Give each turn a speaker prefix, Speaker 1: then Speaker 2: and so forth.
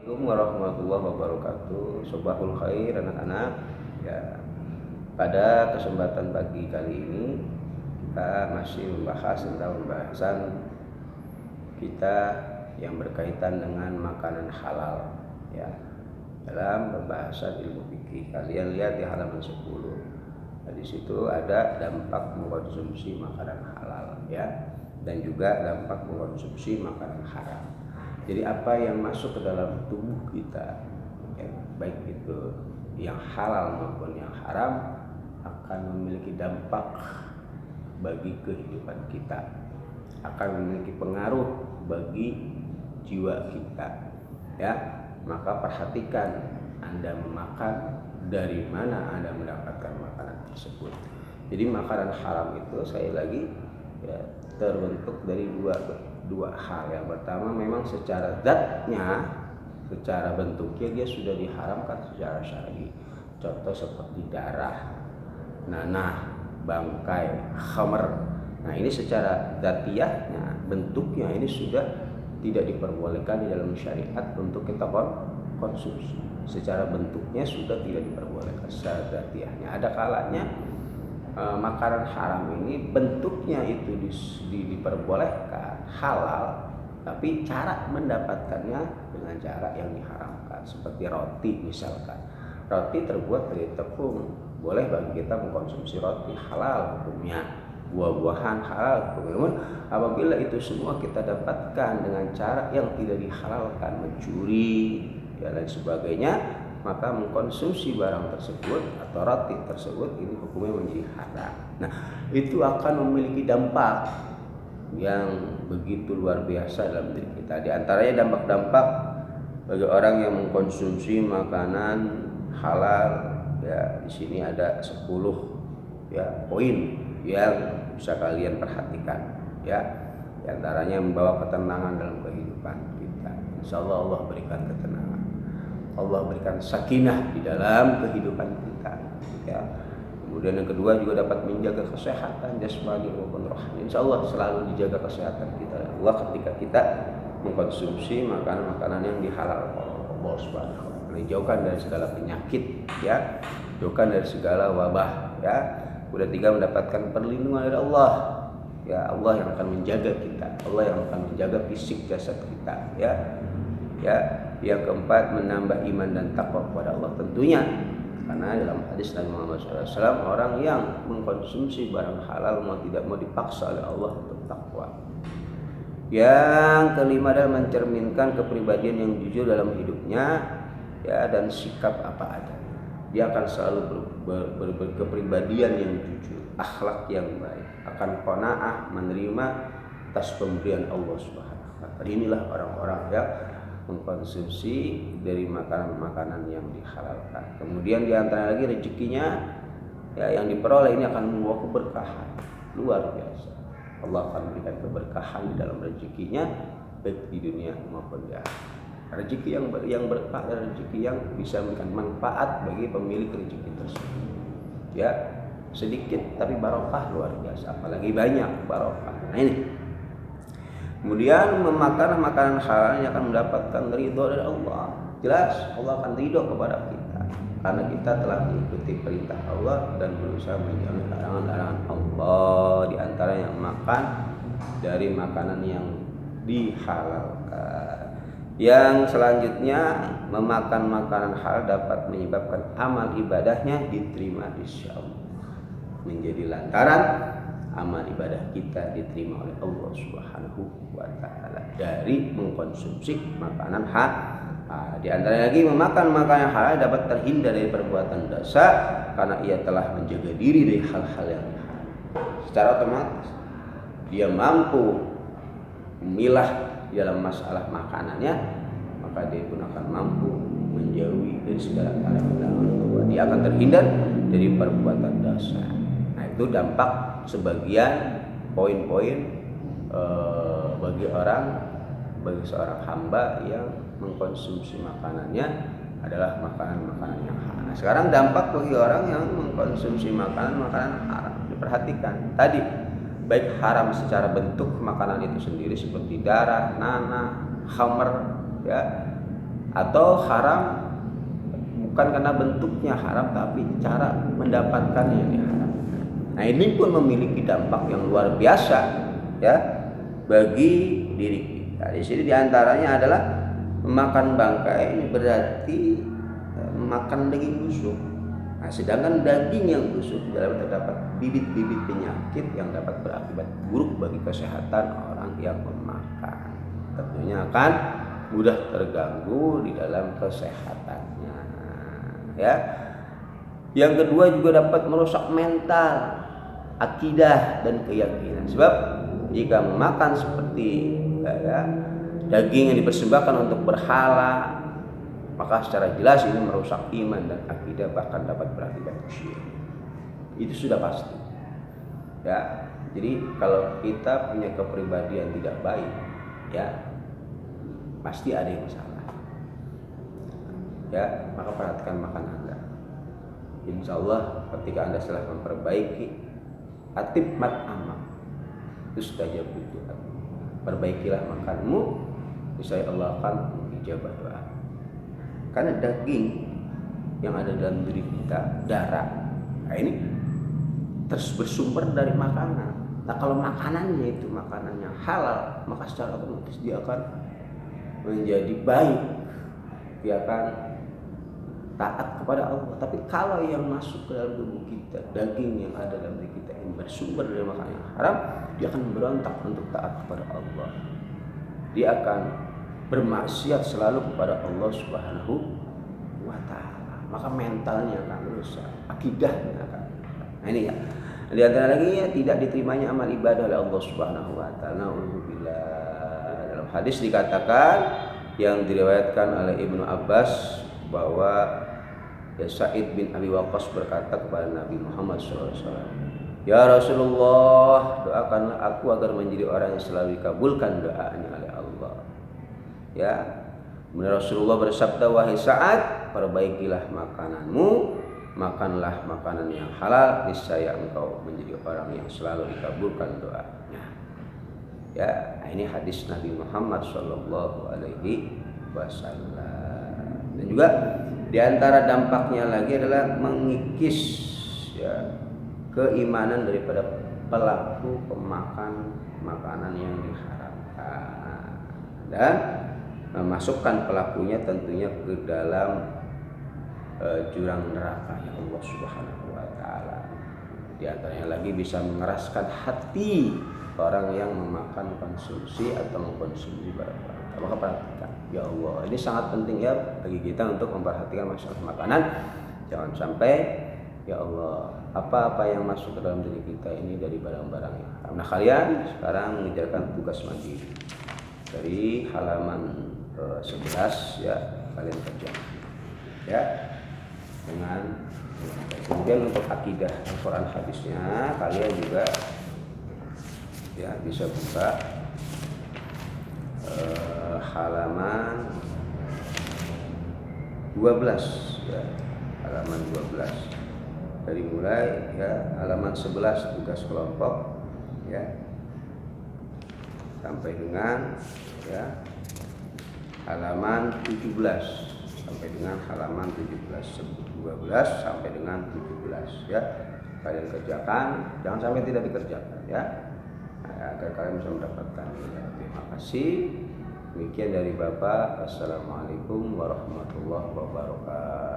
Speaker 1: Assalamualaikum warahmatullahi wabarakatuh. Sobahul khair anak-anak. Ya, pada kesempatan pagi kali ini kita masih membahas tentang pembahasan kita yang berkaitan dengan makanan halal. Ya, dalam pembahasan ilmu fikih. Kalian lihat di halaman 10. Nah, di situ ada dampak mengkonsumsi makanan halal, ya, dan juga dampak mengkonsumsi makanan haram. Jadi apa yang masuk ke dalam tubuh kita, ya, baik itu yang halal maupun yang haram, akan memiliki dampak bagi kehidupan kita, akan memiliki pengaruh bagi jiwa kita. Ya, maka perhatikan Anda memakan, dari mana Anda mendapatkan makanan tersebut. Jadi makanan haram itu sekali lagi, ya, terbentuk dari dua hal. Yang pertama, memang secara zatnya, secara bentuknya dia sudah diharamkan secara syar'i. Contoh seperti darah, nanah, bangkai, khamr. Nah, ini secara zatiahnya, bentuknya ini sudah tidak diperbolehkan di dalam syariat untuk kita konsumsi. Secara bentuknya sudah tidak diperbolehkan secara zatiahnya. Ada kalanya makanan haram ini bentuknya itu diperbolehkan halal, tapi cara mendapatkannya dengan cara yang diharamkan. Seperti roti misalkan, roti terbuat dari tepung, boleh bagi kita mengkonsumsi roti, halal hukumnya. Buah-buahan halal hukumnya. Namun apabila itu semua kita dapatkan dengan cara yang tidak dihalalkan, mencuri, dan lain sebagainya, maka mengkonsumsi barang tersebut atau roti tersebut ini hukumnya menjadi haram. Nah, itu akan memiliki dampak yang begitu luar biasa dalam diri kita. Di antaranya dampak-dampak bagi orang yang mengkonsumsi makanan halal, ya, di sini ada 10 ya poin yang bisa kalian perhatikan, ya. Di antaranya membawa ketenangan dalam kehidupan kita. Insyaallah Allah berikan ketenangan, Allah berikan sakinah di dalam kehidupan kita, ya. Kemudian yang kedua juga dapat menjaga kesehatan jasmani maupun rohani. Insyaallah selalu dijaga kesehatan kita Allah ketika kita mengkonsumsi makanan-makanan yang dihalalkan Allah Subhanahu wa taala. Jauhkan dari segala penyakit, ya. Jauhkan dari segala wabah, ya. Kemudian tiga, mendapatkan perlindungan dari Allah. Ya, Allah yang akan menjaga kita, Allah yang akan menjaga fisik jasad kita, ya. Ya, yang keempat, menambah iman dan takwa kepada Allah tentunya. Karena dalam hadis Nabi Muhammad SAW, orang yang mengkonsumsi barang halal mau tidak mau dipaksa oleh Allah untuk takwa. Yang kelima adalah mencerminkan kepribadian yang jujur dalam hidupnya, ya, dan sikap apa adanya. Dia akan selalu berkepribadian yang jujur, akhlak yang baik, akan qanaah, menerima atas pemberian Allah Subhanahu wa taala. Inilah orang-orang yang mengkonsumsi dari makanan-makanan yang dihalalkan. Kemudian di antara lagi rezekinya, ya, yang diperoleh ini akan membawa keberkahan luar biasa. Allah akan memberikan keberkahan di dalam rezekinya, baik di dunia maupun di akhirat. Rezeki yang berkah dan rezeki yang bisa memberikan manfaat bagi pemilik rezeki tersebut. Ya, sedikit tapi barokah luar biasa, apalagi banyak barokah. Nah, ini. Kemudian memakan makanan halal yang akan mendapatkan ridho dari Allah. Jelas Allah akan ridho kepada kita karena kita telah mengikuti perintah Allah dan berusaha menjauhi larangan-larangan Allah. Di antara yang makan dari makanan yang dihalalkan. Yang selanjutnya, memakan makanan halal dapat menyebabkan amal ibadahnya diterima insyaallah. Menjadi lantaran amal ibadah kita diterima oleh Allah Subhanahu wa taala dari mengkonsumsi makanan halal. Di antara lagi, memakan makanan halal dapat terhindar dari perbuatan dosa karena ia telah menjaga diri dari hal-hal yang haram. Secara otomatis dia mampu memilah dalam masalah makanannya, maka dia pun akan mampu menjauhi dari segala larangan Allah. Dia akan terhindar dari perbuatan dosa. Nah, itu dampak sebagian poin-poin bagi seorang hamba yang mengkonsumsi makanannya adalah makanan-makanan yang halal. Nah, sekarang dampak bagi orang yang mengkonsumsi makanan-makanan haram. Diperhatikan tadi, baik haram secara bentuk makanan itu sendiri seperti darah, nanah, khamr, ya, atau haram bukan karena bentuknya haram tapi cara mendapatkannya yang diharamkan. Nah, ini pun memiliki dampak yang luar biasa ya bagi diri kita. Di sini diantaranya adalah memakan bangkai ini berarti makan daging busuk. Nah, sedangkan daging yang busuk dalam terdapat bibit-bibit penyakit yang dapat berakibat buruk bagi kesehatan orang yang memakan. Tentunya akan mudah terganggu di dalam kesehatannya. Ya. Yang kedua juga dapat merusak mental, akidah dan keyakinan. Sebab jika memakan seperti daging yang dipersembahkan untuk berhala, maka secara jelas ini merusak iman dan akidah, bahkan dapat berakibat syirik. Itu sudah pasti. Ya. Jadi kalau kita punya kepribadian tidak baik, ya pasti ada yang salah. Ya, maka perhatikan makan Anda. Insya Allah ketika Anda setelah memperbaiki atib mat amak, ustajab itu, perbaikilah makanmu, niscaya Allah akan ijabah doa. Karena daging yang ada dalam diri kita, darah, nah ini terus bersumber dari makanan. Nah, kalau makanannya itu makanannya halal, maka secara otomatis dia akan menjadi baik, dia akan taat kepada Allah. Tapi kalau yang masuk ke dalam tubuh kita, daging yang ada dalam diri kita ini bersumber dari makanan yang haram, dia akan berontak untuk taat kepada Allah. Dia akan bermaksiat selalu kepada Allah Subhanahu wa Ta'ala. Maka mentalnya akan rusak, akidahnya akan rusak. Nah ini ya. Di antara lagi ya, tidak diterimanya amal ibadah oleh Allah Subhanahu wa Ta'ala. Dalam hadis dikatakan yang diriwayatkan oleh Ibnu Abbas bahwa ya Sa'id bin Abi Waqqas berkata kepada Nabi Muhammad SAW, "Ya Rasulullah, doakanlah aku agar menjadi orang yang selalu dikabulkan doanya oleh Allah." Ya, kemudian Rasulullah bersabda, "Wahai Sa'ad, perbaikilah makananmu, makanlah makanan yang halal, niscaya engkau menjadi orang yang selalu dikabulkan doanya." Ya, ini hadis Nabi Muhammad SAW. Dan juga diantara dampaknya lagi adalah mengikis ya keimanan daripada pelaku pemakan makanan yang diharamkan dan memasukkan pelakunya tentunya ke dalam jurang neraka ya Allah Subhanahu wa Ta'ala. Di antaranya lagi bisa mengeraskan hati orang yang memakan konsumsi atau mengkonsumsi barang-barang. Maka perhatikan, ya Allah, ini sangat penting ya bagi kita untuk memperhatikan masalah makanan. Jangan sampai ya Allah, apa-apa yang masuk ke dalam diri kita ini dari barang-barang yang haram. Nah, kalian sekarang mengerjakan tugas mandiri dari halaman 11 ya, kalian kerjakan ya dengan kemudian untuk akidah Al-Quran hadisnya kalian juga ya bisa buka halaman 12 ya, halaman 12 dari mulai ya halaman 11 tugas kelompok ya sampai dengan ya halaman 17 sampai dengan halaman 12 sampai dengan 17 ya, kalian kerjakan, jangan sampai tidak dikerjakan ya, agar kalian bisa mendapatkan ya. Terima kasih. Demikian dari Bapak. Assalamualaikum warahmatullahi wabarakatuh.